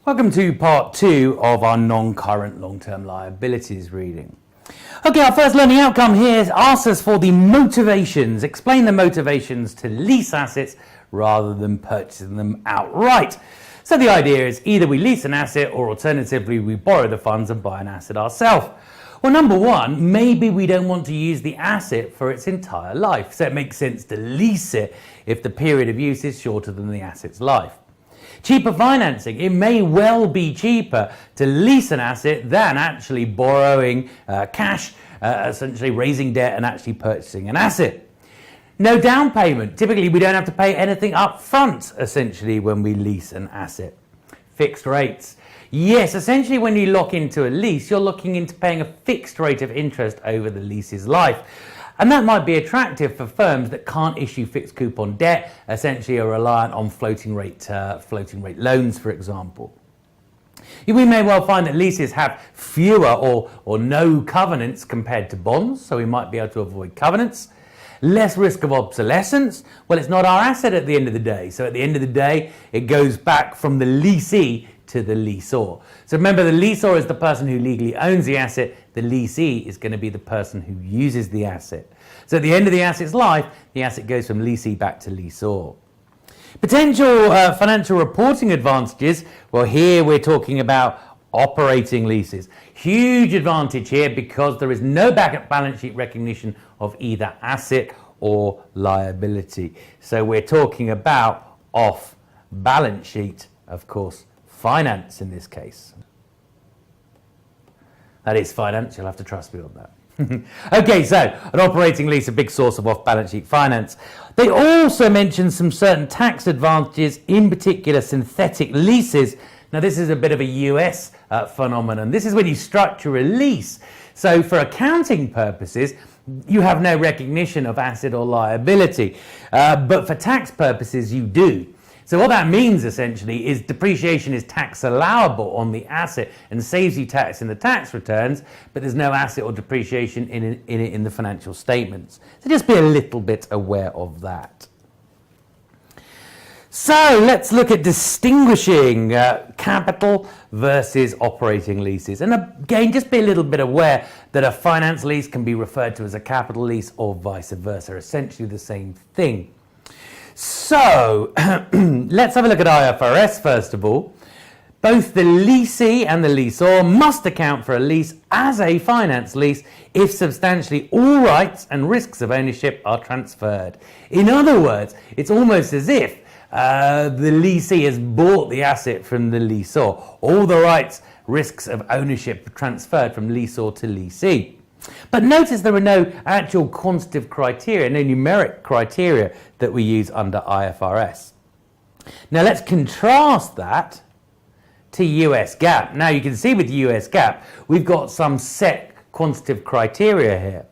Welcome to part 2 of our non-current long-term liabilities reading. Okay, our first learning outcome here asks us for the motivations. Explain the motivations to lease assets rather than purchasing them outright. So the idea is either we lease an asset or alternatively we borrow the funds and buy an asset ourselves. Well, number one, maybe we don't want to use the asset for its entire life. So it makes sense to lease it if the period of use is shorter than the asset's life. Cheaper financing. It may well be cheaper to lease an asset than actually borrowing cash, essentially raising debt and actually purchasing an asset. No down payment. Typically, we don't have to pay anything up front, essentially, when we lease an asset. Fixed rates. Yes, essentially, when you lock into a lease, you're looking into paying a fixed rate of interest over the lease's life. And that might be attractive for firms that can't issue fixed coupon debt, essentially are reliant on floating rate loans, for example. We may well find that leases have fewer or no covenants compared to bonds, so we might be able to avoid covenants. Less risk of obsolescence. Well, it's not our asset at the end of the day. So at the end of the day, it goes back from the leasee to the leaseor. So remember, the leaseor is the person who legally owns the asset. The leasee is going to be the person who uses the asset. So at the end of the asset's life, the asset goes from leasee back to leaseor. Potential financial reporting advantages. Well, here we're talking about operating leases. Huge advantage here because there is no backup balance sheet recognition of either asset or liability. So we're talking about off balance sheet, of course, finance in this case. That is finance, you'll have to trust me on that. Okay, so an operating lease, a big source of off-balance sheet finance. They also mention some certain tax advantages, in particular synthetic leases. Now this is a bit of a US phenomenon. This is when you structure a lease. So for accounting purposes, you have no recognition of asset or liability, but for tax purposes you do. So what that means essentially is depreciation is tax allowable on the asset and saves you tax in the tax returns, but there's no asset or depreciation in the financial statements. So just be a little bit aware of that. So let's look at distinguishing capital versus operating leases. And again, just be a little bit aware that a finance lease can be referred to as a capital lease or vice versa, essentially the same thing. So let's have a look at IFRS first of all. Both the leasee and the leaseor must account for a lease as a finance lease if substantially all rights and risks of ownership are transferred. In other words, it's almost as if the leasee has bought the asset from the leaseor. All the rights, risks of ownership are transferred from leaseor to leasee. But notice there are no actual quantitative criteria, no numeric criteria that we use under IFRS. Now let's contrast that to US GAAP. Now you can see with US GAAP, we've got some set quantitative criteria here.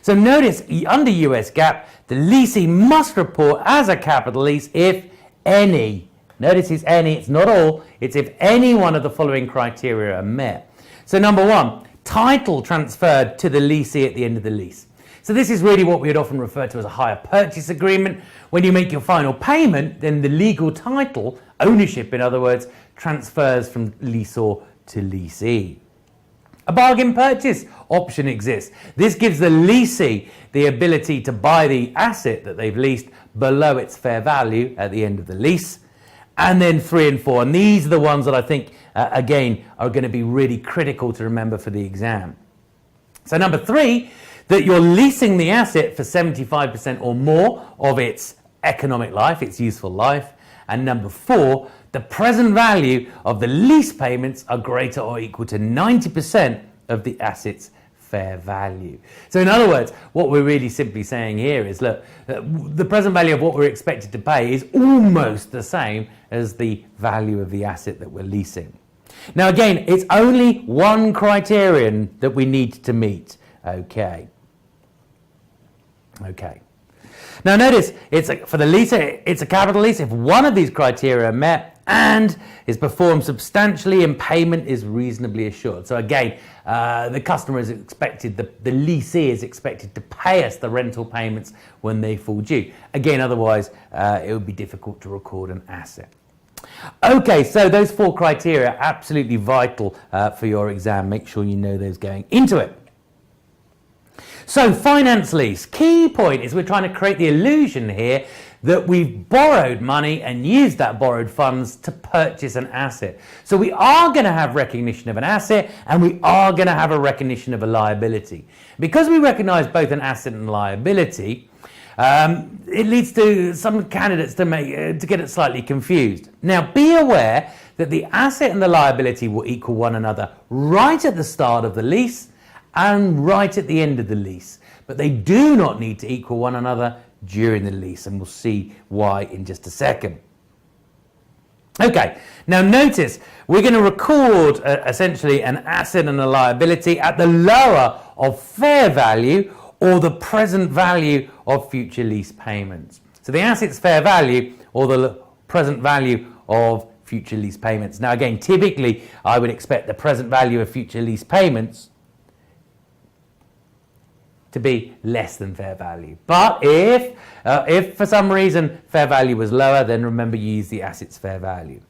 So notice under US GAAP, the leasing must report as a capital lease if any, notice it's any, it's not all, it's if any one of the following criteria are met. So number one, title transferred to the leasee at the end of the lease. So this is really what we would often refer to as a hire purchase agreement. When you make your final payment, then the legal title, ownership in other words, transfers from leaseor to leasee. A bargain purchase option exists. This gives the leasee the ability to buy the asset that they've leased below its fair value at the end of the lease. And then 3 and 4, and these are the ones that I think, again, are going to be really critical to remember for the exam. So number 3, that you're leasing the asset for 75% or more of its economic life, its useful life. And number 4, the present value of the lease payments are greater or equal to 90% of the asset's fair value. So in other words, what we're really simply saying here is, look, the present value of what we're expected to pay is almost the same as the value of the asset that we're leasing. Now again, it's only one criterion that we need to meet. Okay. Now notice, for the leaser, it's a capital lease if one of these criteria are met and is performed substantially and payment is reasonably assured. So again, the customer is expected, the leasee is expected to pay us the rental payments when they fall due. Again, otherwise it would be difficult to record an asset. Okay, so those 4 criteria are absolutely vital for your exam. Make sure you know those going into it. So finance lease, key point is we're trying to create the illusion here that we've borrowed money and used that borrowed funds to purchase an asset. So we are going to have recognition of an asset and we are going to have a recognition of a liability. Because we recognize both an asset and liability, it leads to some candidates to get it slightly confused. Now be aware that the asset and the liability will equal one another right at the start of the lease and right at the end of the lease, but they do not need to equal one another during the lease, and we'll see why in just a second. Okay, now notice we're going to record essentially an asset and a liability at the lower of fair value or the present value of future lease payments. So the asset's fair value or the present value of future lease payments. Now again, typically I would expect the present value of future lease payments to be less than fair value. But if for some reason fair value was lower, then remember you use the asset's fair value.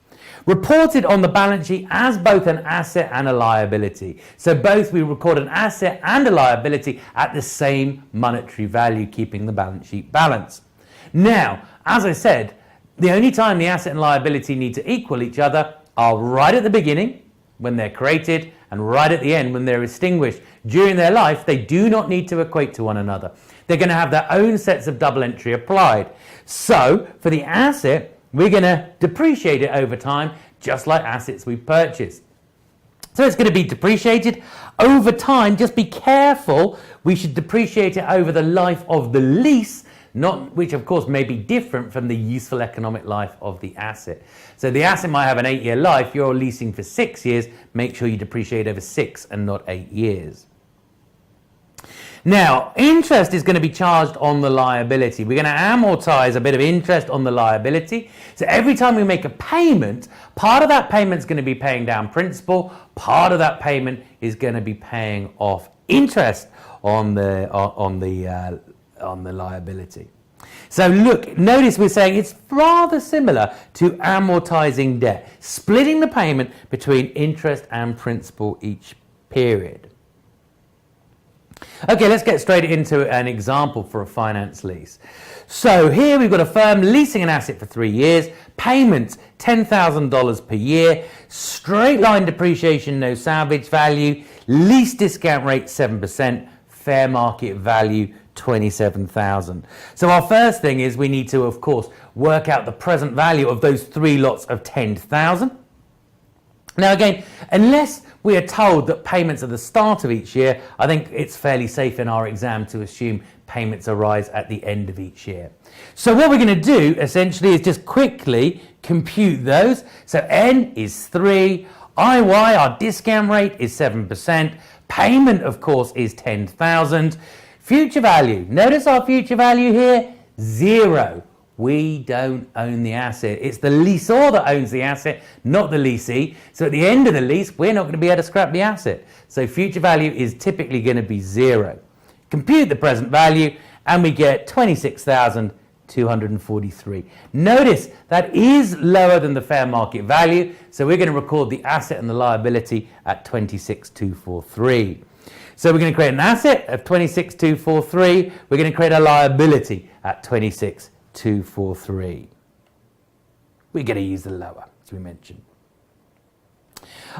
Reported on the balance sheet as both an asset and a liability. So both we record an asset and a liability at the same monetary value, keeping the balance sheet balanced. Now, as I said, the only time the asset and liability need to equal each other are right at the beginning, when they're created, and right at the end when they're extinguished. During their life, they do not need to equate to one another. They're going to have their own sets of double entry applied. So for the asset, we're going to depreciate it over time, just like assets we purchased. So it's going to be depreciated over time. Just be careful. We should depreciate it over the life of the lease, which of course may be different from the useful economic life of the asset. So the asset might have an 8-year life. You're leasing for 6 years. Make sure you depreciate over 6 and not 8 years. Now, interest is going to be charged on the liability. We're going to amortize a bit of interest on the liability. So every time we make a payment, part of that payment is going to be paying down principal. Part of that payment is going to be paying off interest on the liability. So look, notice we're saying it's rather similar to amortizing debt, splitting the payment between interest and principal each period. Okay, let's get straight into an example for a finance lease. So here we've got a firm leasing an asset for 3 years, payments $10,000 per year, straight line depreciation, no salvage value, lease discount rate 7%, fair market value 27,000. So our first thing is we need to, of course, work out the present value of those 3 lots of 10,000. Now again, unless we are told that payments at the start of each year, I think it's fairly safe in our exam to assume payments arise at the end of each year. So what we're going to do essentially is just quickly compute those. So N is 3, IY, our discount rate is 7%, payment of course is 10,000. Future value, notice our future value here, 0. We don't own the asset. It's the lessor that owns the asset, not the leasee. So at the end of the lease, we're not going to be able to scrap the asset. So future value is typically going to be 0. Compute the present value and we get 26,243. Notice that is lower than the fair market value. So we're going to record the asset and the liability at 26,243. So we're going to create an asset of 26,243. We're going to create a liability at 26,243. We're going to use the lower, as we mentioned.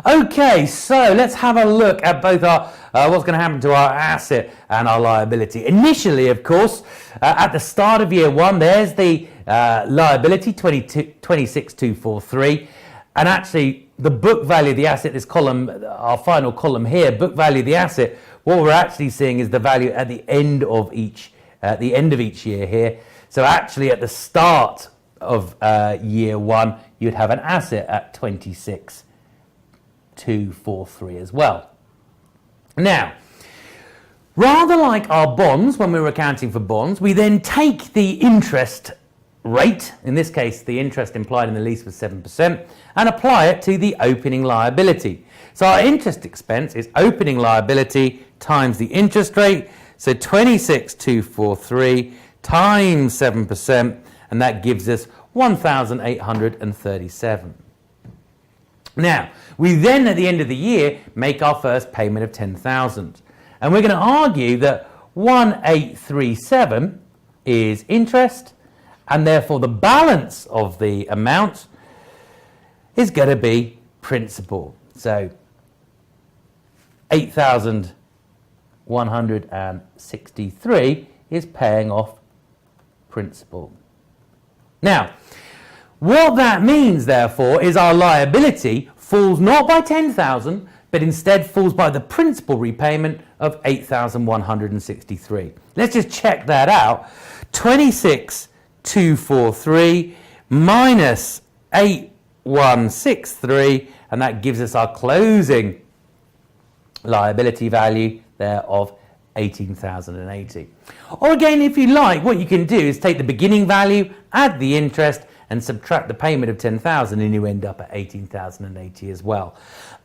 Okay, so let's have a look at both our what's going to happen to our asset and our liability. Initially, of course, at the start of year 1, there's the liability, 26,243. And actually, the book value of the asset, this column, our final column here, book value of the asset, what we're actually seeing is the value at the end of each year here. So actually, at the start of year 1, you'd have an asset at 26,243 as well. Now, rather like our bonds, when we were accounting for bonds, we then take the interest rate, in this case the interest implied in the lease was 7%, and apply it to the opening liability. So our interest expense is opening liability times the interest rate, so 26,243 times 7%, and that gives us 1,837. Now, we then at the end of the year make our first payment of 10,000. And we're going to argue that 1,837 is interest, and therefore the balance of the amount is going to be principal. So 8,163 is paying off principal. Now, what that means, therefore, is our liability falls not by 10,000, but instead falls by the principal repayment of 8,163. Let's just check that out. 26,243 minus 8,163, and that gives us our closing liability value there of 18,080. Or again, if you like, what you can do is take the beginning value, add the interest, and subtract the payment of 10,000, and you end up at 18,080 as well.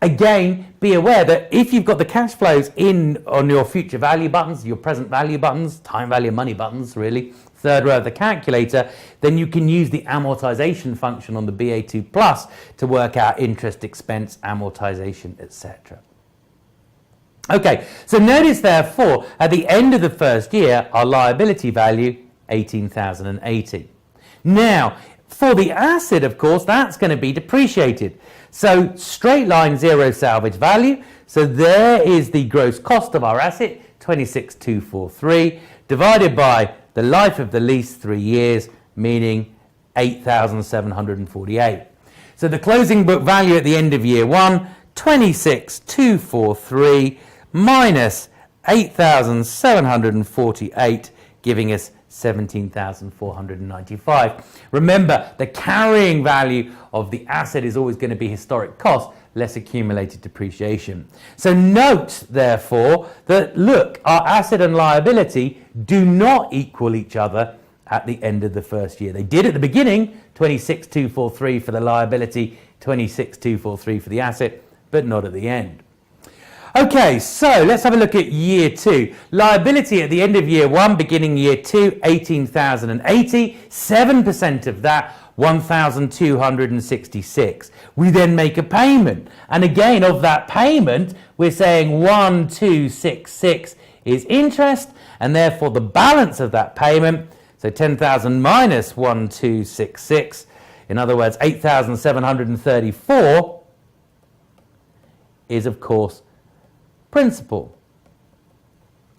Again, be aware that if you've got the cash flows in on your future value buttons, your present value buttons, time value of money buttons, really, third row of the calculator, then you can use the amortization function on the BA2 Plus to work out interest expense, amortization, etc. Okay, so notice therefore, at the end of the first year, our liability value, 18,080. Now, for the asset, of course, that's going to be depreciated. So straight line zero salvage value. So there is the gross cost of our asset, 26,243, divided by the life of the lease, 3 years, meaning 8,748. So the closing book value at the end of year one, 26,243 minus 8,748, giving us 17,495. Remember, the carrying value of the asset is always going to be historic cost less accumulated depreciation. So note, therefore, that look, our asset and liability do not equal each other at the end of the first year. They did at the beginning, 26,243 for the liability, 26,243 for the asset, but not at the end. Okay, so let's have a look at year two. Liability at the end of year one, beginning year two, 18,080. 7% of that, 1,266. We then make a payment. And again, of that payment, we're saying 1,266 is interest, and therefore the balance of that payment, so 10,000 minus 1,266, in other words, 8,734, is of course principal,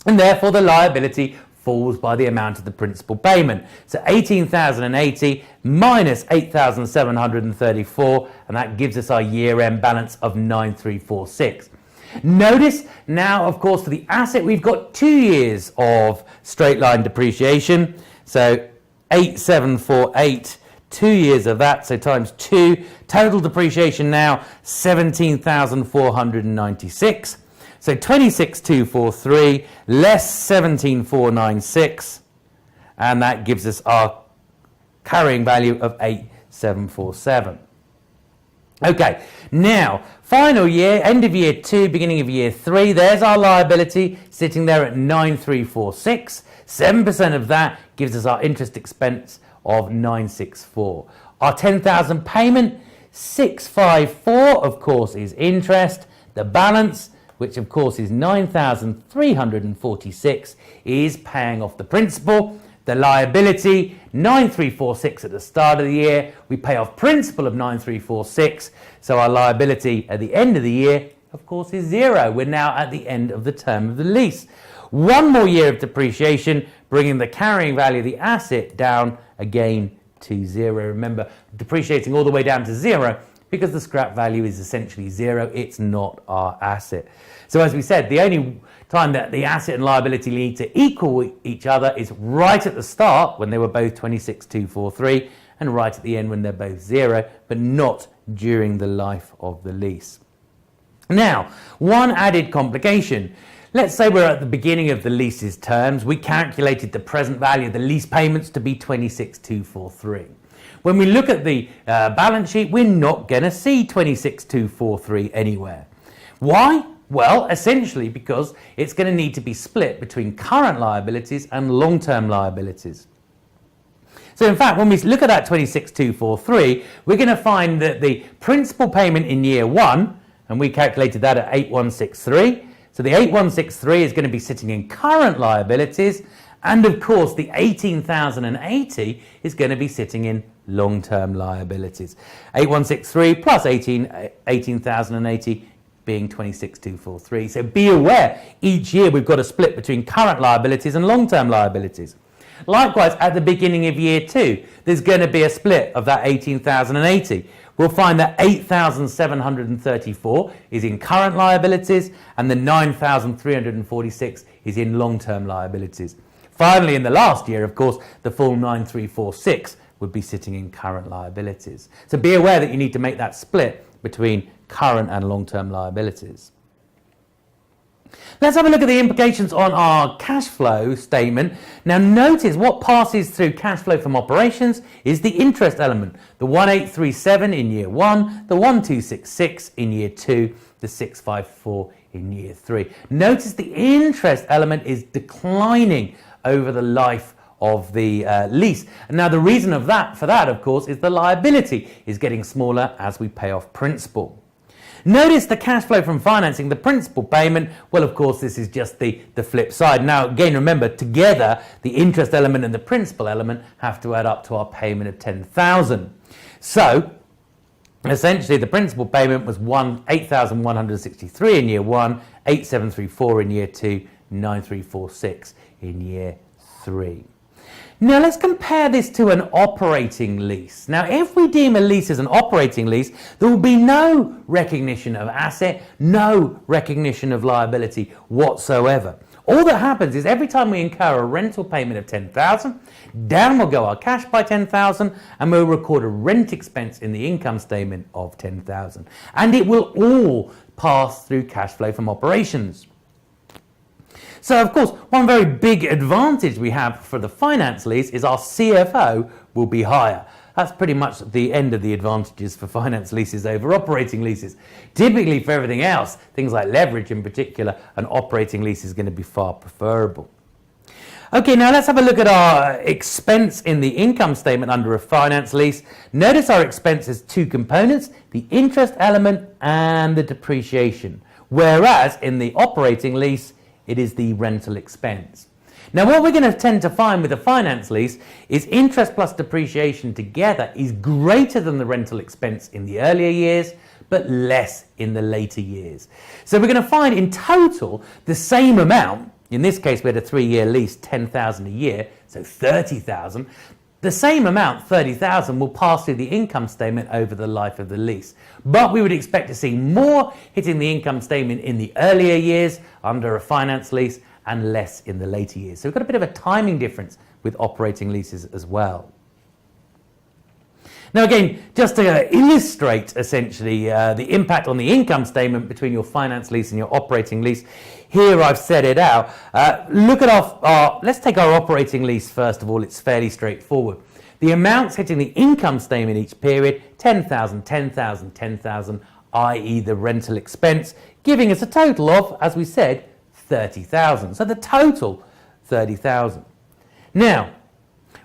and therefore the liability falls by the amount of the principal payment. So 18,080 minus 8,734, and that gives us our year-end balance of 9,346. Notice now, of course, for the asset we've got 2 years of straight line depreciation, so 8,748, 2 years of that, so times 2, total depreciation now 17,496. So 26,243 less 17,496, and that gives us our carrying value of 8,747. Okay, now final year, end of year 2, beginning of year 3, there's our liability sitting there at 9,346. 7% of that gives us our interest expense of 964. Our 10,000 payment, 654, of course, is interest. The balance, which of course is 9,346, is paying off the principal. The liability, 9,346 at the start of the year. We pay off principal of 9,346. So our liability at the end of the year, of course, is 0. We're now at the end of the term of the lease. 1 more year of depreciation, bringing the carrying value of the asset down again to 0. Remember, depreciating all the way down to 0 because the scrap value is essentially 0. It's not our asset. So as we said, the only time that the asset and liability need to equal each other is right at the start when they were both 26,243, and right at the end when they're both 0, but not during the life of the lease. Now, one added complication. Let's say we're at the beginning of the lease's terms. We calculated the present value of the lease payments to be 26,243. When we look at the balance sheet, we're not going to see 26,243 anywhere. Why? Well, essentially because it's going to need to be split between current liabilities and long-term liabilities. So in fact, when we look at that 26,243, we're going to find that the principal payment in year one, and we calculated that at 8163. So the 8163 is going to be sitting in current liabilities, and of course the 18,080 is going to be sitting in long-term liabilities. 8163 plus 18,080 being 26,243. So be aware, each year we've got a split between current liabilities and long-term liabilities. Likewise, at the beginning of year two, there's going to be a split of that 18,080. We'll find that 8,734 is in current liabilities and the 9,346 is in long-term liabilities. Finally, in the last year, of course, the full 9,346 would be sitting in current liabilities. So be aware that you need to make that split between current and long-term liabilities. Let's have a look at the implications on our cash flow statement. Now notice what passes through cash flow from operations is the interest element. The 1837 in year one, the 1266 in year two, the 654 in year three. Notice the interest element is declining over the life of the lease. And now the reason for that, of course, is the liability is getting smaller as we pay off principal. Notice the cash flow from financing, the principal payment, well, of course, this is just the flip side. Now, again, remember, together, the interest element and the principal element have to add up to our payment of 10,000. So, essentially, the principal payment was 8,163 in year one, 8,734 in year two, 9,346 in year three. Now let's compare this to an operating lease. Now if we deem a lease as an operating lease, there will be no recognition of asset, no recognition of liability whatsoever. All that happens is every time we incur a rental payment of 10,000, down will go our cash by 10,000 and we'll record a rent expense in the income statement of 10,000. And it will all pass through cash flow from operations. So, of course, one very big advantage we have for the finance lease is our CFO will be higher. That's pretty much the end of the advantages for finance leases over operating leases. Typically, for everything else, things like leverage in particular, an operating lease is going to be far preferable. Okay, now let's have a look at our expense in the income statement under a finance lease. Notice our expense has two components, the interest element and the depreciation. Whereas in the operating lease, it is the rental expense. Now what we're going to tend to find with a finance lease is interest plus depreciation together is greater than the rental expense in the earlier years, but less in the later years. So we're going to find in total the same amount. In this case, we had a 3-year lease, 10,000 a year, so 30,000. The same amount, 30,000, will pass through the income statement over the life of the lease. But we would expect to see more hitting the income statement in the earlier years under a finance lease and less in the later years. So we've got a bit of a timing difference with operating leases as well. Now again, just to illustrate essentially the impact on the income statement between your finance lease and your operating lease, here I've set it out. Look at let's take our operating lease first of all. It's fairly straightforward. The amounts hitting the income statement each period, 10,000, 10,000, 10,000, i.e. the rental expense, giving us a total of, as we said, 30,000. So the total, 30,000. Now,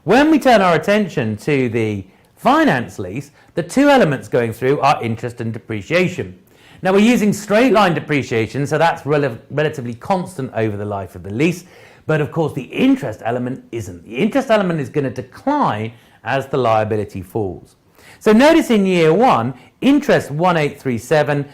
when we turn our attention to the finance lease, the two elements going through are interest and depreciation. Now we're using straight line depreciation, so that's relatively constant over the life of the lease, but of course the interest element isn't. The interest element is going to decline as the liability falls. So notice in year one, interest 1837,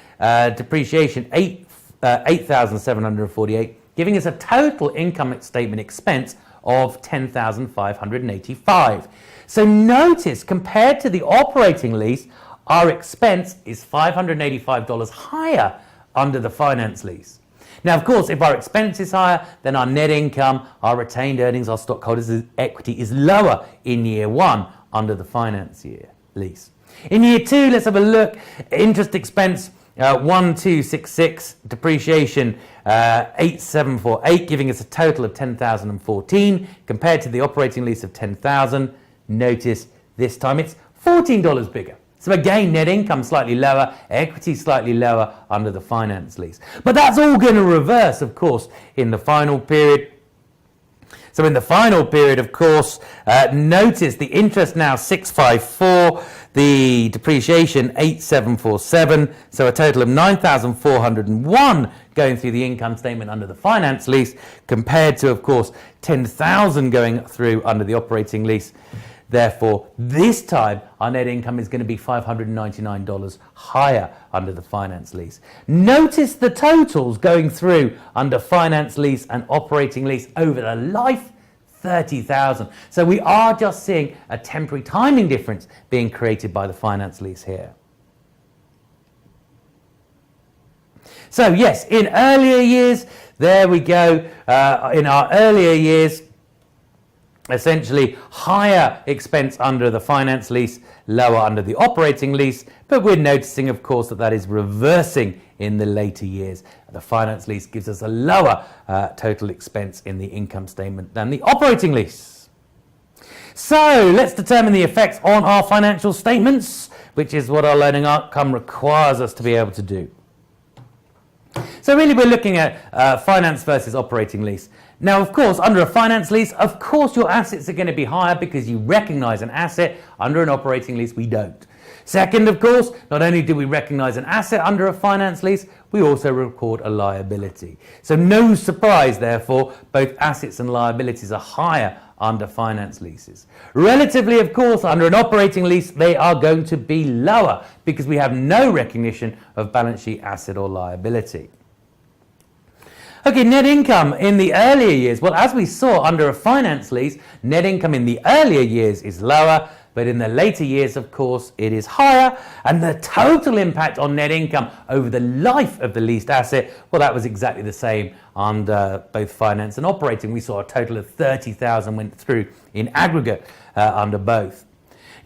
depreciation 8,748, giving us a total income statement expense of 10,585. So notice, compared to the operating lease, our expense is $585 higher under the finance lease. Now, of course, if our expense is higher, then our net income, our retained earnings, our stockholders' equity is lower in year one under the finance lease. In year two, let's have a look. Interest expense 1266, depreciation 8748, giving us a total of 10,014 compared to the operating lease of 10,000. Notice this time it's $14 bigger. So again, net income slightly lower, equity slightly lower under the finance lease. But that's all going to reverse, of course, in the final period. So in the final period, of course, notice the interest now 654, the depreciation 8747, so a total of 9,401 going through the income statement under the finance lease, compared to, of course, 10,000 going through under the operating lease. Therefore, this time, our net income is going to be $599 higher under the finance lease. Notice the totals going through under finance lease and operating lease over the life, 30,000. So we are just seeing a temporary timing difference being created by the finance lease here. So yes, in earlier years, there we go, in our earlier years, essentially higher expense under the finance lease, lower under the operating lease, but we're noticing, of course, that that is reversing in the later years. The finance lease gives us a lower total expense in the income statement than the operating lease. So let's determine the effects on our financial statements, which is what our learning outcome requires us to be able to do. So really we're looking at finance versus operating lease. Now, of course, under a finance lease, of course your assets are going to be higher because you recognize an asset. Under an operating lease, we don't. Second, of course, not only do we recognize an asset under a finance lease, we also record a liability. So no surprise, therefore, both assets and liabilities are higher under finance leases. Relatively, of course, under an operating lease, they are going to be lower because we have no recognition of balance sheet asset or liability. Okay, net income in the earlier years. Well, as we saw under a finance lease, net income in the earlier years is lower, but in the later years, of course, it is higher. And the total impact on net income over the life of the leased asset, well, that was exactly the same under both finance and operating. We saw a total of 30,000 went through in aggregate under both.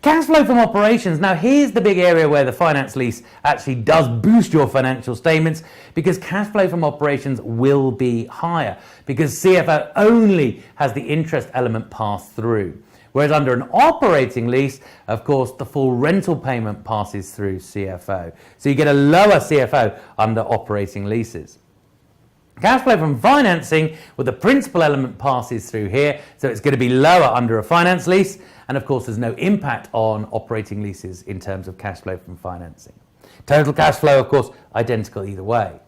Cash flow from operations. Now here's the big area where the finance lease actually does boost your financial statements, because cash flow from operations will be higher because CFO only has the interest element passed through. Whereas under an operating lease, of course, the full rental payment passes through CFO. So you get a lower CFO under operating leases. Cash flow from financing, well, the principal element passes through here, so it's going to be lower under a finance lease. And of course, there's no impact on operating leases in terms of cash flow from financing. Total cash flow, of course, identical either way.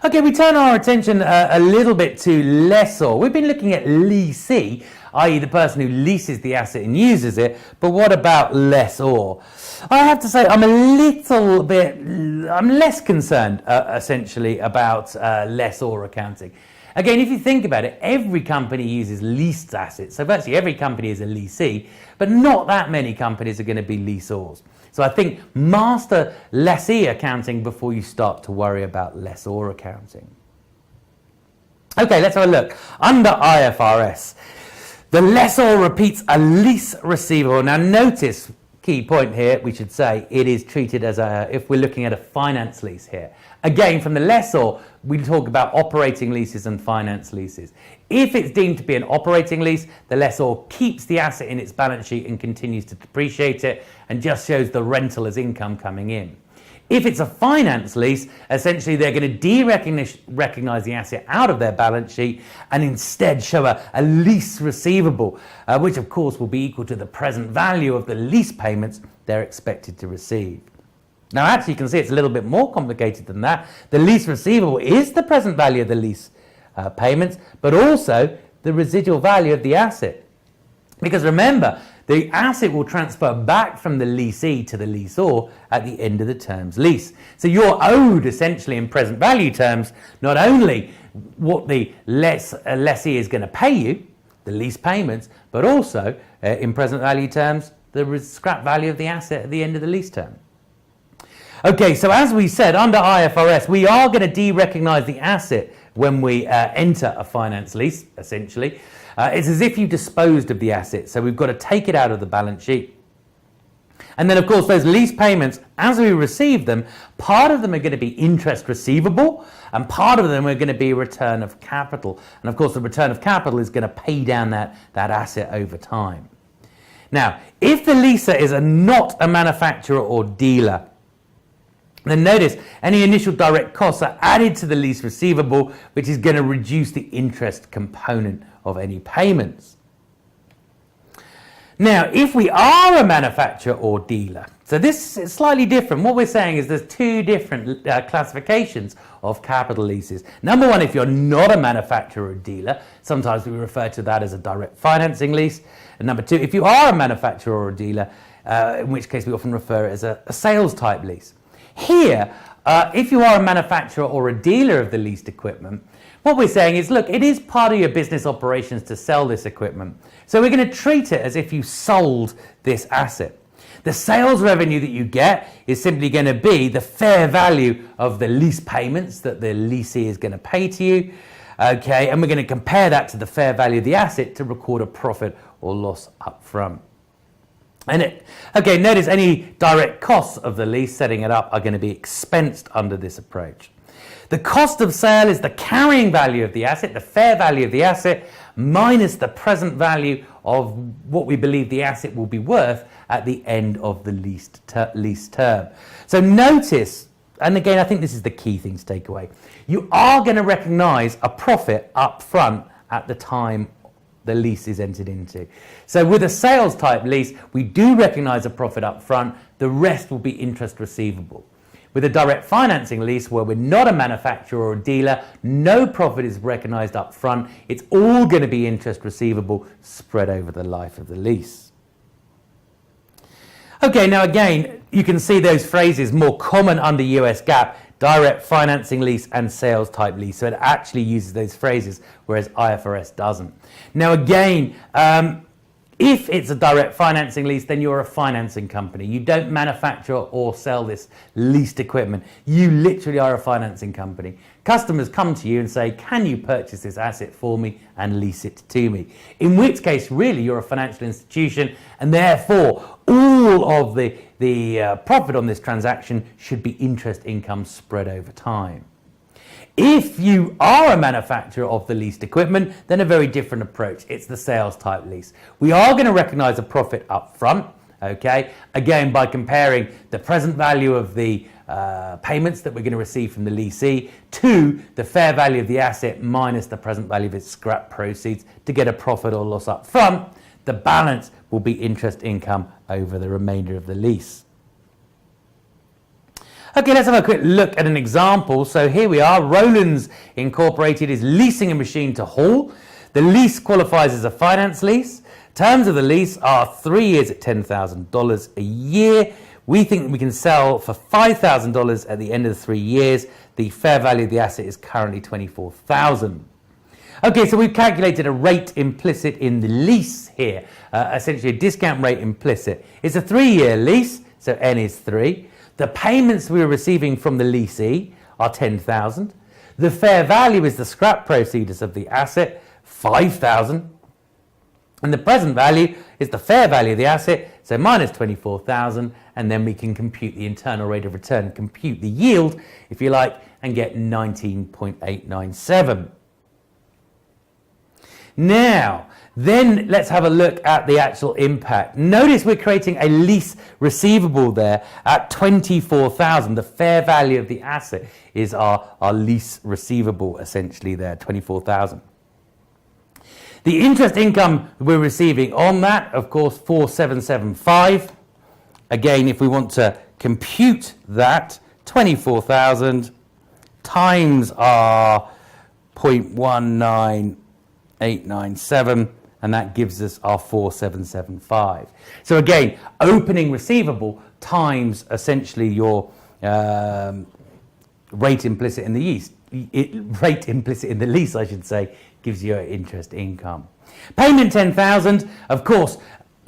Okay, we turn our attention a little bit to lessor. We've been looking at leasee, i.e. the person who leases the asset and uses it, but what about lessor? I have to say I'm less concerned essentially about lessor accounting. Again, if you think about it, every company uses leased assets, so virtually every company is a leasee, but not that many companies are going to be lessors. So I think master lessee accounting before you start to worry about lessor accounting. Okay, let's have a look. Under IFRS, the lessor repeats a lease receivable. Now notice, key point here, we should say, it is treated as if we're looking at a finance lease here. Again, from the lessor, we talk about operating leases and finance leases. If it's deemed to be an operating lease, the lessor keeps the asset in its balance sheet and continues to depreciate it and just shows the rental as income coming in. If it's a finance lease, essentially they're going to de-recognize the asset out of their balance sheet and instead show a lease receivable, which of course will be equal to the present value of the lease payments they're expected to receive. Now actually you can see it's a little bit more complicated than that. The lease receivable is the present value of the lease payments, but also the residual value of the asset. Because remember, the asset will transfer back from the leasee to the lessor at the end of the term's lease. So you're owed essentially in present value terms not only what the lessee is going to pay you, the lease payments, but also in present value terms the scrap value of the asset at the end of the lease term. Okay, so as we said, under IFRS, we are going to de-recognize the asset when we enter a finance lease, essentially. It's as if you disposed of the asset, so we've got to take it out of the balance sheet. And then, of course, those lease payments, as we receive them, part of them are going to be interest receivable, and part of them are going to be return of capital. And, of course, the return of capital is going to pay down that asset over time. Now, if the leaser is not a manufacturer or dealer, Then notice any initial direct costs are added to the lease receivable, which is going to reduce the interest component of any payments. Now, if we are a manufacturer or dealer, so this is slightly different. What we're saying is there's two different classifications of capital leases. Number one, if you're not a manufacturer or dealer, sometimes we refer to that as a direct financing lease. And number two, if you are a manufacturer or a dealer, in which case we often refer it as a sales type lease. Here, if you are a manufacturer or a dealer of the leased equipment, what we're saying is, look, it is part of your business operations to sell this equipment. So we're going to treat it as if you sold this asset. The sales revenue that you get is simply going to be the fair value of the lease payments that the lessee is going to pay to you. Okay, and we're going to compare that to the fair value of the asset to record a profit or loss up front. Okay, notice any direct costs of the lease setting it up are going to be expensed under this approach. The cost of sale is the carrying value of the asset, the fair value of the asset, minus the present value of what we believe the asset will be worth at the end of the lease term. So notice, and again, I think this is the key thing to take away, you are going to recognize a profit up front at the time the lease is entered into. So with a sales type lease, we do recognize a profit up front, the rest will be interest receivable. With a direct financing lease where we're not a manufacturer or a dealer, no profit is recognized up front, it's all going to be interest receivable spread over the life of the lease. Okay, now again, you can see those phrases more common under US GAAP, direct financing lease and sales type lease. So it actually uses those phrases, whereas IFRS doesn't. Now again, if it's a direct financing lease, then you're a financing company. You don't manufacture or sell this leased equipment. You literally are a financing company. Customers come to you and say, can you purchase this asset for me and lease it to me? In which case, really, you're a financial institution, and therefore, all of the profit on this transaction should be interest income spread over time. If you are a manufacturer of the leased equipment, then a very different approach. It's the sales type lease. We are going to recognize a profit up front, okay? Again, by comparing the present value of the payments that we're going to receive from the lessee to the fair value of the asset minus the present value of its scrap proceeds to get a profit or loss up front. The balance will be interest income over the remainder of the lease. Okay, let's have a quick look at an example. So here we are. Roland's Incorporated is leasing a machine to haul. The lease qualifies as a finance lease. Terms of the lease are 3 years at $10,000 a year. We think we can sell for $5,000 at the end of the 3 years. The fair value of the asset is currently $24,000. Okay, so we've calculated a rate implicit in the lease here, essentially a discount rate implicit. It's a 3-year lease, so N is 3. The payments we're receiving from the lessee are $10,000. The fair value is the scrap proceeds of the asset, $5,000. And the present value is the fair value of the asset, so minus $24,000. And then we can compute the internal rate of return, compute the yield, if you like, and get 19.897. Now, then let's have a look at the actual impact. Notice we're creating a lease receivable there at $24,000. The fair value of the asset is our lease receivable essentially there, $24,000. The interest income we're receiving on that, of course, $4,775. Again, if we want to compute that, 24,000 times our 0.19897, and that gives us our 4,775. So again, opening receivable times essentially your rate implicit in the lease, I should say, gives you interest income. Payment 10,000, of course,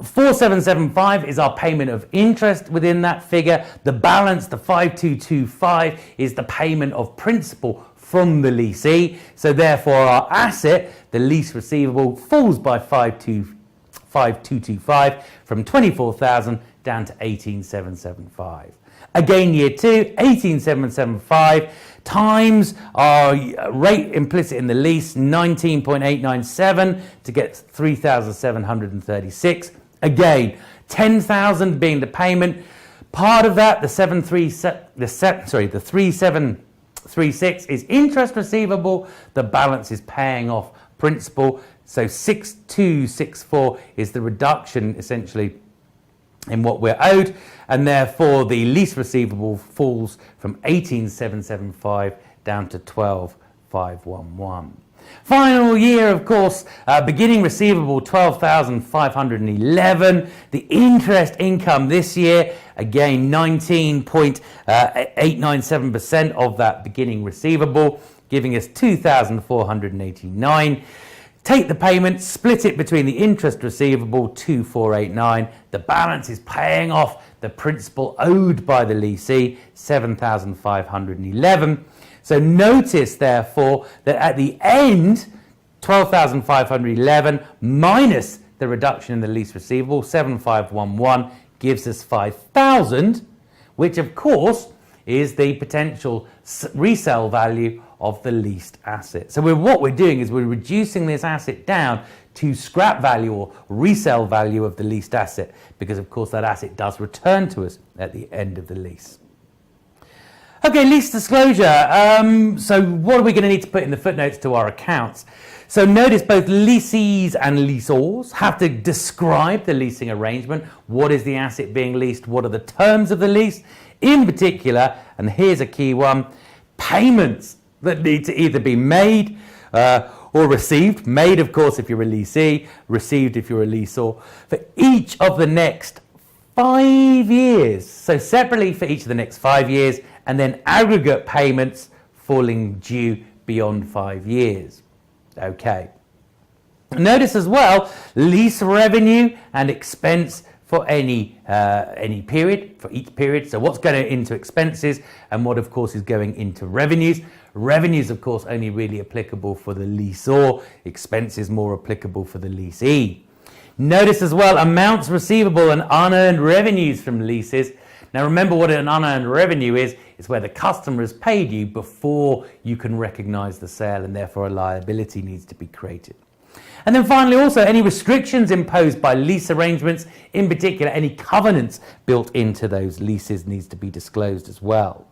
4,775 is our payment of interest within that figure. The balance, the 5,225, is the payment of principal from the lessee. So therefore our asset, the lease receivable, falls by 5,225 from 24,000 down to 18,775. Again, year 2, 18,775 times our rate implicit in the lease, 19.897, to get 3,736. Again, 10,000 being the payment, Part of that, the 3736 is interest receivable. The balance is paying off principal. So 6264 is the reduction essentially in what we're owed, and therefore the lease receivable falls from 18,775 down to 12,511. Final year, of course, beginning receivable 12,511. The interest income this year, again 19.897% of that beginning receivable, giving us 2,489. Take the payment, split it between the interest receivable, 2,489. The balance is paying off the principal owed by the lessee, 7,511. So notice, therefore, that at the end, 12,511 minus the reduction in the lease receivable, 7,511, gives us 5,000, which, of course, is the potential resale value of the leased asset. So what we're doing is we're reducing this asset down to scrap value or resale value of the leased asset, because, of course, that asset does return to us at the end of the lease. Okay, lease disclosure. So what are we going to need to put in the footnotes to our accounts? So notice both lessees and lessors have to describe the leasing arrangement. What is the asset being leased? What are the terms of the lease? In particular, and here's a key one, payments that need to either be made or received. Made, of course, if you're a lessee. Received if you're a lessor. For each of the next 5 years. So separately for each of the next 5 years, and then aggregate payments falling due beyond 5 years. Okay. Notice as well, lease revenue and expense for any period, for each period. So what's going into expenses and what, of course, is going into revenues. Revenues, of course, only really applicable for the lessor. Expenses more applicable for the lessee. Notice as well, amounts receivable and unearned revenues from leases. Now remember what an unearned revenue is. It's where the customer has paid you before you can recognize the sale, and therefore a liability needs to be created. And then finally also any restrictions imposed by lease arrangements, in particular any covenants built into those leases needs to be disclosed as well.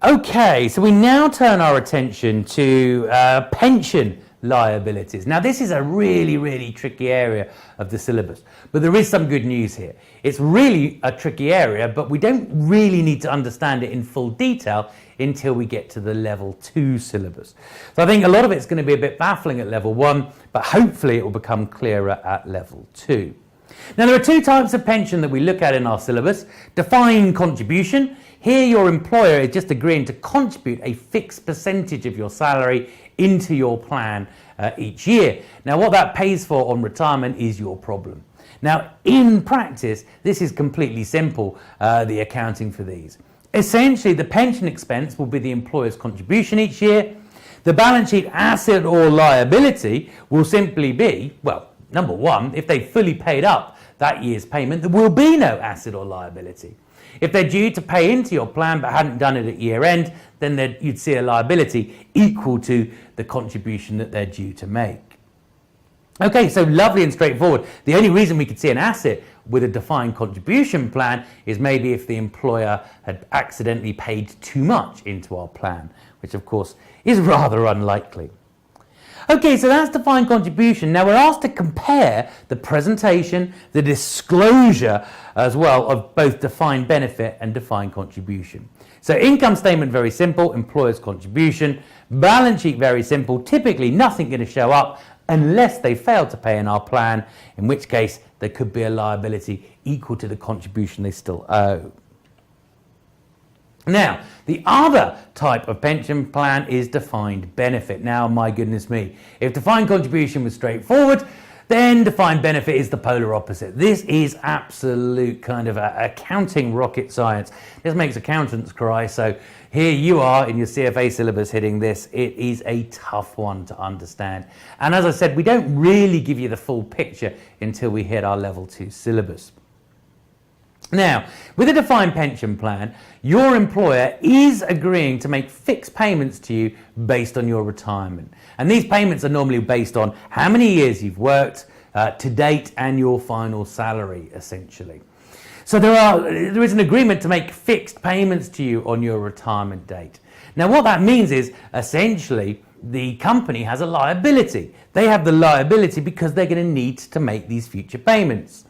Okay, so we now turn our attention to pension liabilities. Now this is a really tricky area of the syllabus, but there is some good news here. It's really a tricky area, but we don't really need to understand it in full detail until we get to the level 2 syllabus. So I think a lot of it's going to be a bit baffling at level 1, but hopefully it will become clearer at level 2. Now there are 2 types of pension that we look at in our syllabus. Defined contribution. Here your employer is just agreeing to contribute a fixed percentage of your salary into your plan each year. Now what that pays for on retirement is your problem. Now in practice this is completely simple, the accounting for these. Essentially the pension expense will be the employer's contribution each year. The balance sheet asset or liability will simply be, well, number one, if they fully paid up that year's payment, there will be no asset or liability. If they're due to pay into your plan but hadn't done it at year end, then you'd see a liability equal to the contribution that they're due to make. Okay, so lovely and straightforward. The only reason we could see an asset with a defined contribution plan is maybe if the employer had accidentally paid too much into our plan, which of course is rather unlikely. Okay, so that's defined contribution. Now we're asked to compare the presentation, the disclosure as well of both defined benefit and defined contribution. So income statement, very simple, employer's contribution. Balance sheet, very simple, typically nothing going to show up unless they fail to pay in our plan, in which case there could be a liability equal to the contribution they still owe. Now, the other type of pension plan is defined benefit. Now, my goodness me, if defined contribution was straightforward, then defined benefit is the polar opposite. This is absolute kind of accounting rocket science. This makes accountants cry. So here you are in your CFA syllabus hitting this. It is a tough one to understand. And as I said, we don't really give you the full picture until we hit our level 2 syllabus. Now, with a defined pension plan, your employer is agreeing to make fixed payments to you based on your retirement. And these payments are normally based on how many years you've worked to date and your final salary, essentially. So there is an agreement to make fixed payments to you on your retirement date. Now what that means is essentially the company has a liability. They have the liability because they're going to need to make these future payments.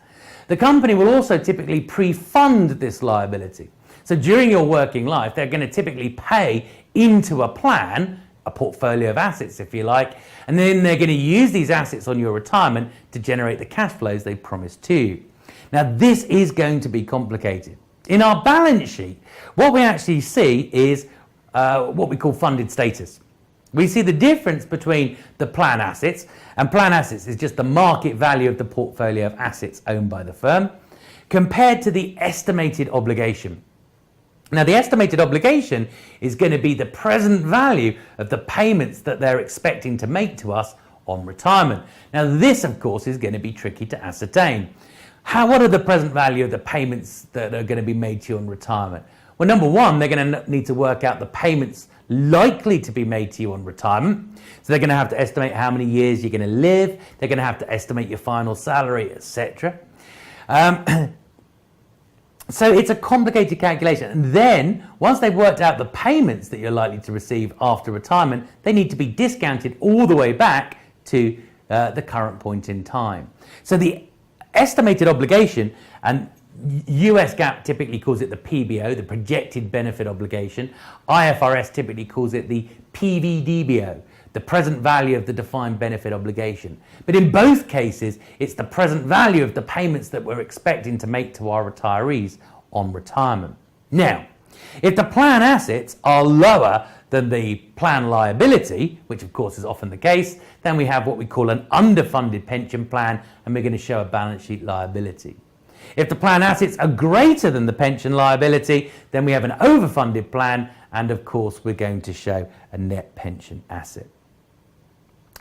The company will also typically pre-fund this liability. So during your working life, they're going to typically pay into a plan, a portfolio of assets if you like, and then they're going to use these assets on your retirement to generate the cash flows they promised to you. Now this is going to be complicated. In our balance sheet, what we actually see is what we call funded status. We see the difference between the plan assets, and plan assets is just the market value of the portfolio of assets owned by the firm, compared to the estimated obligation. Now the estimated obligation is going to be the present value of the payments that they're expecting to make to us on retirement. Now this of course is going to be tricky to ascertain. What are the present value of the payments that are going to be made to you on retirement? Well, number one, they're going to need to work out the payments likely to be made to you on retirement. So they're going to have to estimate how many years you're going to live. They're going to have to estimate your final salary, etc. So it's a complicated calculation. And then once they've worked out the payments that you're likely to receive after retirement, they need to be discounted all the way back to the current point in time. So the estimated obligation, and US GAAP typically calls it the PBO, the projected benefit obligation. IFRS typically calls it the PVDBO, the present value of the defined benefit obligation. But in both cases, it's the present value of the payments that we're expecting to make to our retirees on retirement. Now, if the plan assets are lower than the plan liability, which of course is often the case, then we have what we call an underfunded pension plan, and we're going to show a balance sheet liability. If the plan assets are greater than the pension liability, then we have an overfunded plan, and of course we're going to show a net pension asset.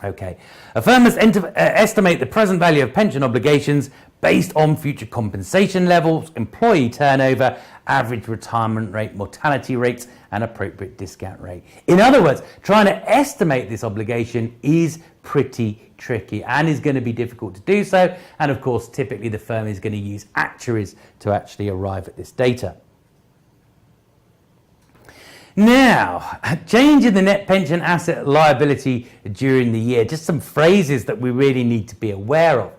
Okay, a firm must estimate the present value of pension obligations based on future compensation levels, employee turnover, average retirement rate, mortality rates, and appropriate discount rate. In other words, trying to estimate this obligation is pretty tricky and is going to be difficult to do so. And of course, typically the firm is going to use actuaries to actually arrive at this data. Now, change in the net pension asset liability during the year. Just some phrases that we really need to be aware of.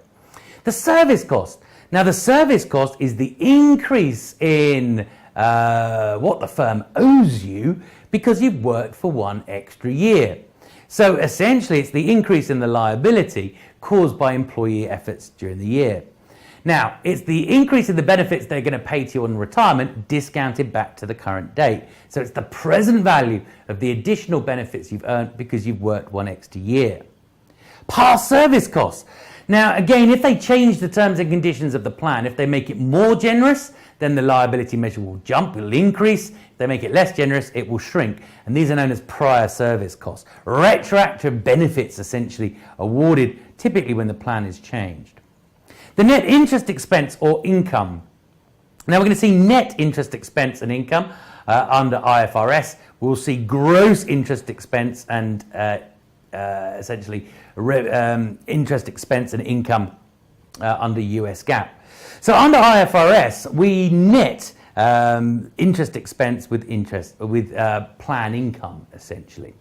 The service cost. Now, the service cost is the increase in what the firm owes you because you've worked for one extra year. So essentially, it's the increase in the liability caused by employee efforts during the year. Now, it's the increase in the benefits they're going to pay to you on retirement discounted back to the current date. So it's the present value of the additional benefits you've earned because you've worked one extra year. Past service costs. Now, again, if they change the terms and conditions of the plan, if they make it more generous, then the liability measure will jump, it will increase. If they make it less generous, it will shrink. And these are known as prior service costs. Retroactive benefits essentially awarded typically when the plan is changed. The net interest expense or income. Now we're going to see net interest expense and income under IFRS. We'll see gross interest expense and essentially interest expense and income under US GAAP. So under IFRS, we net interest expense with plan income essentially.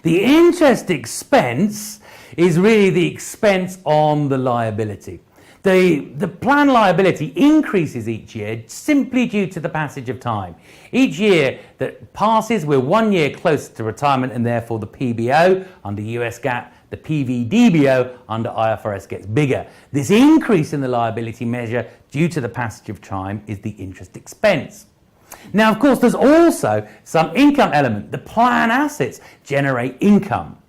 The interest expense is really the expense on the liability. The plan liability increases each year simply due to the passage of time. Each year that passes, we're 1 year closer to retirement, and therefore the PBO under US GAAP, the PVDBO under IFRS gets bigger. This increase in the liability measure due to the passage of time is the interest expense. Now, of course, there's also some income element. The plan assets generate income.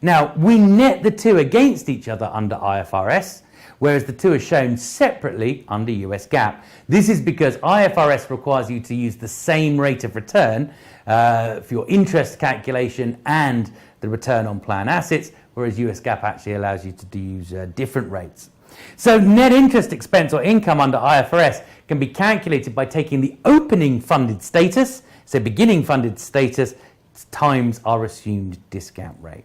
Now, we net the two against each other under IFRS, whereas the two are shown separately under US GAAP. This is because IFRS requires you to use the same rate of return for your interest calculation and the return on plan assets, whereas US GAAP actually allows you to use different rates. So net interest expense or income under IFRS can be calculated by taking the opening funded status, so beginning funded status, times our assumed discount rate.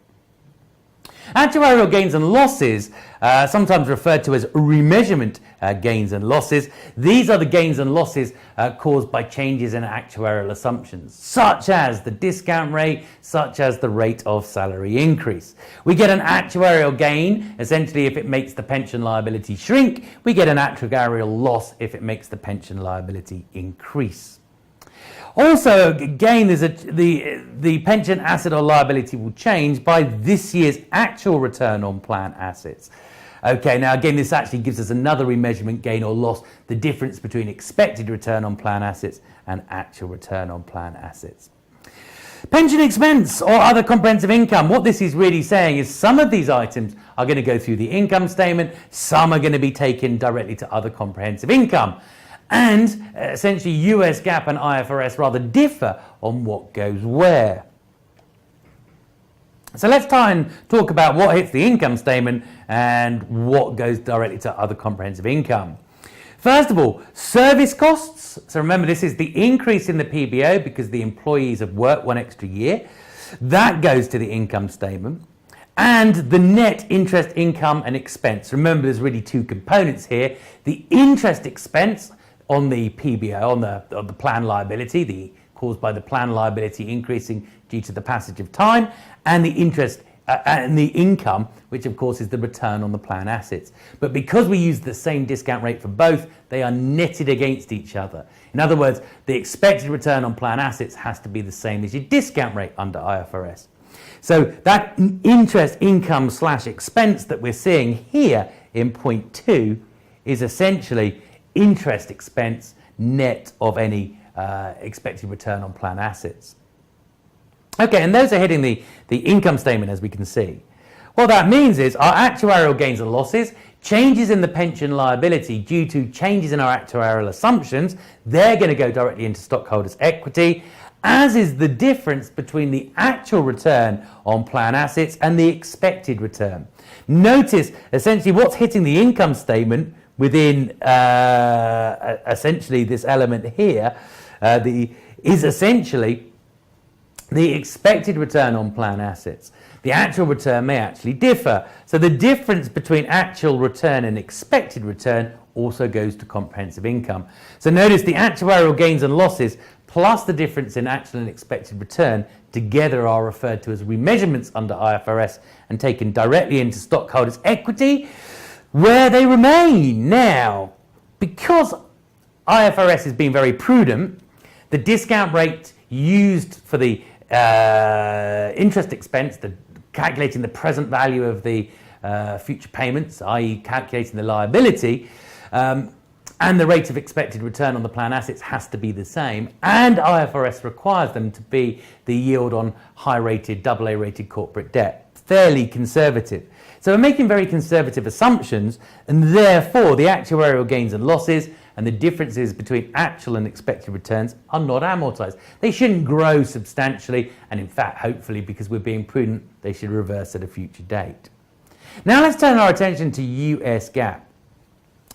Actuarial gains and losses, sometimes referred to as remeasurement gains and losses. These are the gains and losses caused by changes in actuarial assumptions, such as the discount rate, such as the rate of salary increase. We get an actuarial gain, essentially, if it makes the pension liability shrink. We get an actuarial loss if it makes the pension liability increase. Also, again, the pension asset or liability will change by this year's actual return on plan assets. Okay, now again, this actually gives us another remeasurement gain or loss, the difference between expected return on plan assets and actual return on plan assets. Pension expense or other comprehensive income. What this is really saying is some of these items are going to go through the income statement, some are going to be taken directly to other comprehensive income. And essentially US GAAP and IFRS rather differ on what goes where. So let's try and talk about what hits the income statement and what goes directly to other comprehensive income. First of all, service costs. So remember, this is the increase in the PBO because the employees have worked one extra year. That goes to the income statement. And the net interest income and expense. Remember, there's really two components here. The interest expense on the PBO, on the plan liability, caused by the plan liability increasing due to the passage of time, and the interest and the income, which of course is the return on the plan assets. But because we use the same discount rate for both, they are netted against each other. In other words, the expected return on plan assets has to be the same as your discount rate under IFRS. So that interest income / expense that we're seeing here in point 2 is essentially interest expense net of any expected return on plan assets. Okay, and those are hitting the income statement, as we can see. What that means is our actuarial gains and losses, changes in the pension liability due to changes in our actuarial assumptions, they're going to go directly into stockholders' equity, as is the difference between the actual return on plan assets and the expected return. Notice, essentially, what's hitting the income statement within essentially this element here is essentially the expected return on plan assets. The actual return may actually differ. So the difference between actual return and expected return also goes to comprehensive income. So notice the actuarial gains and losses plus the difference in actual and expected return together are referred to as remeasurements under IFRS and taken directly into stockholders' equity, where they remain. Now, because IFRS is being very prudent, the discount rate used for the interest expense, calculating the present value of the future payments, i.e. calculating the liability, and the rate of expected return on the plan assets has to be the same, and IFRS requires them to be the yield on high-rated, AA-rated corporate debt. Fairly conservative. So we're making very conservative assumptions, and therefore the actuarial gains and losses and the differences between actual and expected returns are not amortized. They shouldn't grow substantially, and in fact, hopefully, because we're being prudent, they should reverse at a future date. Now let's turn our attention to US GAAP.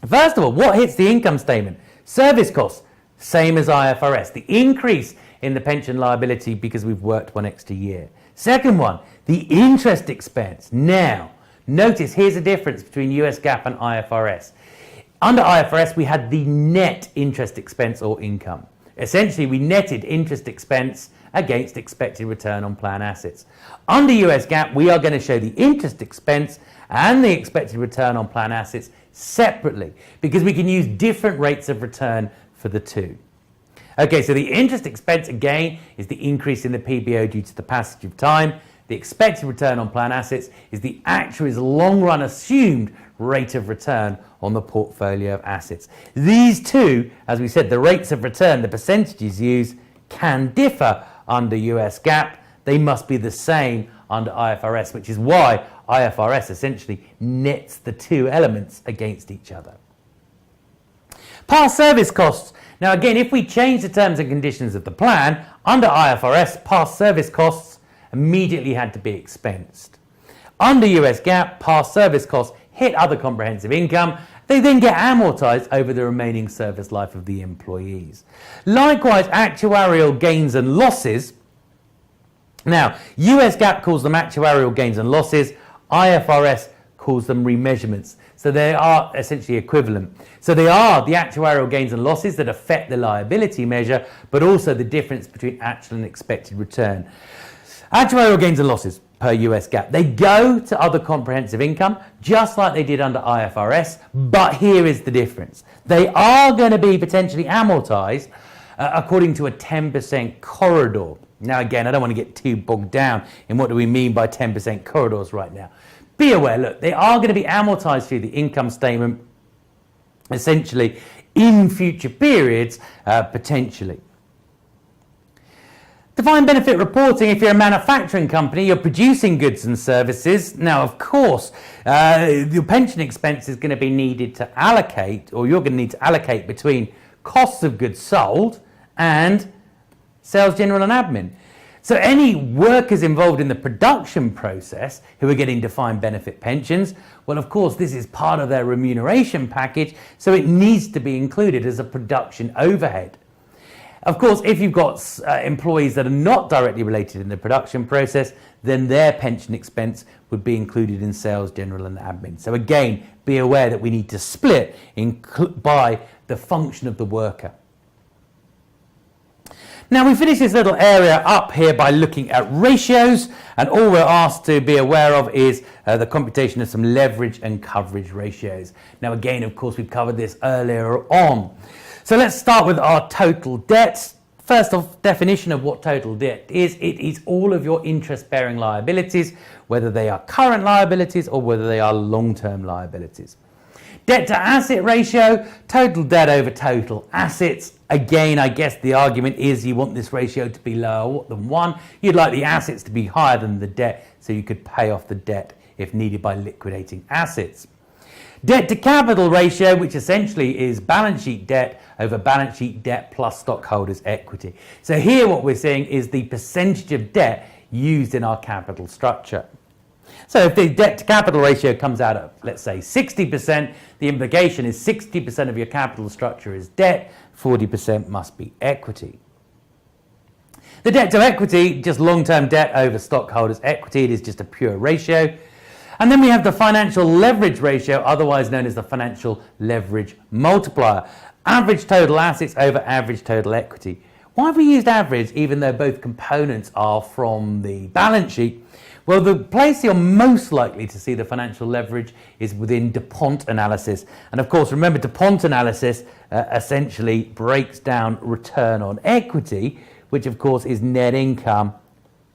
First of all, what hits the income statement? Service costs, same as IFRS. The increase in the pension liability because we've worked one extra year. Second one, the interest expense. Now, notice here's the difference between US GAAP and IFRS. Under IFRS, we had the net interest expense or income. Essentially, we netted interest expense against expected return on plan assets. Under US GAAP, we are going to show the interest expense and the expected return on plan assets separately because we can use different rates of return for the two. Okay, so the interest expense again is the increase in the PBO due to the passage of time. The expected return on plan assets is the actuary's long-run assumed rate of return on the portfolio of assets. These two, as we said, the rates of return, the percentages used, can differ under US GAAP. They must be the same under IFRS, which is why IFRS essentially nets the two elements against each other. Past service costs. Now again, if we change the terms and conditions of the plan, under IFRS, past service costs immediately had to be expensed. Under US GAAP, past service costs hit other comprehensive income. They then get amortized over the remaining service life of the employees. Likewise, actuarial gains and losses. Now, US GAAP calls them actuarial gains and losses. IFRS calls them remeasurements. So they are essentially equivalent. So they are the actuarial gains and losses that affect the liability measure, but also the difference between actual and expected return. Actuarial gains and losses per US GAAP, they go to other comprehensive income just like they did under IFRS, but here is the difference. They are going to be potentially amortized according to a 10% corridor. Now again, I don't want to get too bogged down in what do we mean by 10% corridors right now. Be aware, look, they are going to be amortized through the income statement essentially in future periods, potentially. Defined benefit reporting, if you're a manufacturing company, you're producing goods and services. Now, of course, your pension expense is going to be needed to allocate, or you're going to need to allocate between costs of goods sold and sales, general and admin. So any workers involved in the production process who are getting defined benefit pensions, well, of course, this is part of their remuneration package, so it needs to be included as a production overhead. Of course, if you've got employees that are not directly related in the production process, then their pension expense would be included in sales, general and admin. So again, be aware that we need to split by the function of the worker. Now we finish this little area up here by looking at ratios, and all we're asked to be aware of is the computation of some leverage and coverage ratios. Now again, of course, we've covered this earlier on. So let's start with our total debts. First off, definition of what total debt is. It is all of your interest-bearing liabilities, whether they are current liabilities or whether they are long-term liabilities. Debt to asset ratio, total debt over total assets. Again, I guess the argument is you want this ratio to be lower than 1. You'd like the assets to be higher than the debt so you could pay off the debt if needed by liquidating assets. Debt to capital ratio, which essentially is balance sheet debt over balance sheet debt plus stockholders' equity. So here what we're seeing is the percentage of debt used in our capital structure. So if the debt to capital ratio comes out at, let's say, 60%, the implication is 60% of your capital structure is debt, 40% must be equity. The debt to equity, just long-term debt over stockholders' equity, it is just a pure ratio. And then we have the financial leverage ratio, otherwise known as the financial leverage multiplier. Average total assets over average total equity. Why have we used average even though both components are from the balance sheet? Well, the place you're most likely to see the financial leverage is within DuPont analysis. And of course, remember, DuPont analysis essentially breaks down return on equity, which of course is net income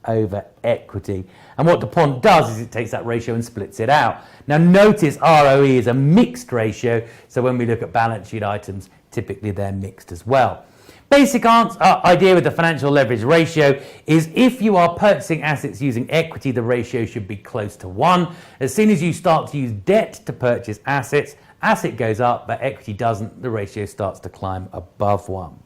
over equity. And what DuPont does is it takes that ratio and splits it out. Now notice ROE is a mixed ratio, so when we look at balance sheet items, typically they're mixed as well. Basic idea with the financial leverage ratio is if you are purchasing assets using equity, the ratio should be close to 1. As soon as you start to use debt to purchase assets, asset goes up, but equity doesn't, the ratio starts to climb above 1.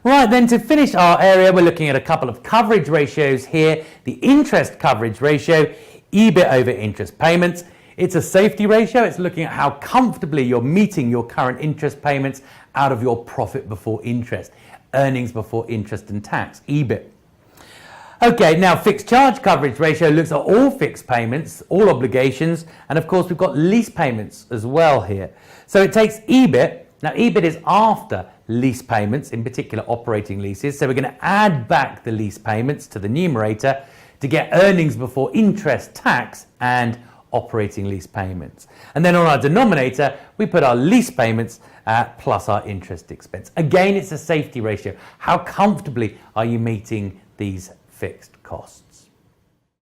Right, then to finish our area, we're looking at a couple of coverage ratios here. The interest coverage ratio, EBIT over interest payments. It's a safety ratio. It's looking at how comfortably you're meeting your current interest payments out of your profit before interest, earnings before interest and tax, EBIT. Okay, now fixed charge coverage ratio looks at all fixed payments, all obligations, and of course we've got lease payments as well here. So it takes EBIT. Now EBIT is after lease payments, in particular operating leases. So we're going to add back the lease payments to the numerator to get earnings before interest, tax, and operating lease payments. And then on our denominator, we put our lease payments plus our interest expense. Again, it's a safety ratio. How comfortably are you meeting these fixed costs?